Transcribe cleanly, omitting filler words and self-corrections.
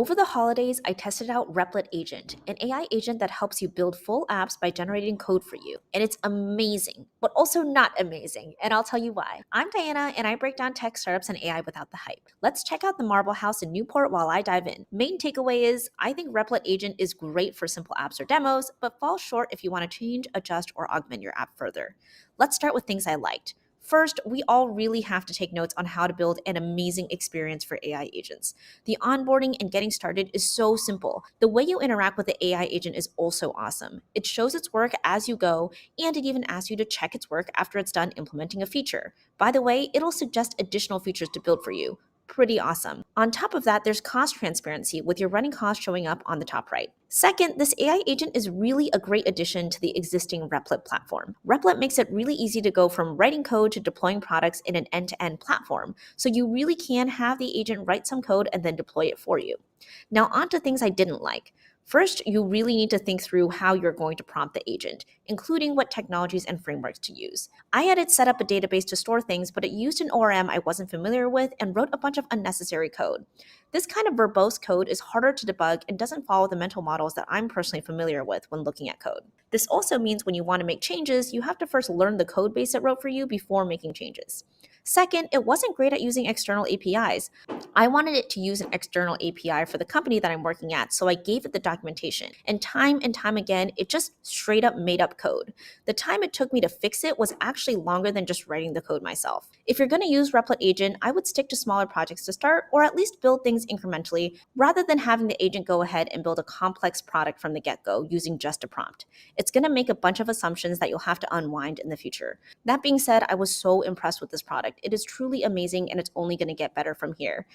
Over the holidays, I tested out Replit Agent, an AI agent that helps you build full apps by generating code for you. And it's amazing, but also not amazing. And I'll tell you why. I'm Diana, and I break down tech startups and AI without the hype. Let's check out the Marble House in Newport while I dive in. Main takeaway is I think Replit Agent is great for simple apps or demos, but falls short if you want to change, adjust, or augment your app further. Let's start with things I liked. First, we all really have to take notes on how to build an amazing experience for AI agents. The onboarding and getting started is so simple. The way you interact with the AI agent is also awesome. It shows its work as you go, and it even asks you to check its work after it's done implementing a feature. By the way, it'll suggest additional features to build for you. Pretty awesome. On top of that, there's cost transparency with your running cost showing up on the top right. Second, this AI agent is really a great addition to the existing Replit platform. Replit makes it really easy to go from writing code to deploying products in an end-to-end platform, so you really can have the agent write some code and then deploy it for you. Now, on to things I didn't like. First, you really need to think through how you're going to prompt the agent, including what technologies and frameworks to use. I had it set up a database to store things, but it used an ORM I wasn't familiar with and wrote a bunch of unnecessary code. This kind of verbose code is harder to debug and doesn't follow the mental models that I'm personally familiar with when looking at code. This also means when you want to make changes, you have to first learn the code base it wrote for you before making changes. Second, it wasn't great at using external APIs. I wanted it to use an external API for the company that I'm working at, so I gave it the documentation. And time again, it just straight up made up code. The time it took me to fix it was actually longer than just writing the code myself. If you're going to use Replit Agent, I would stick to smaller projects to start, or at least build things incrementally, rather than having the agent go ahead and build a complex product from the get-go using just a prompt. It's going to make a bunch of assumptions that you'll have to unwind in the future. That being said, I was so impressed with this product. It is truly amazing, and it's only going to get better from here.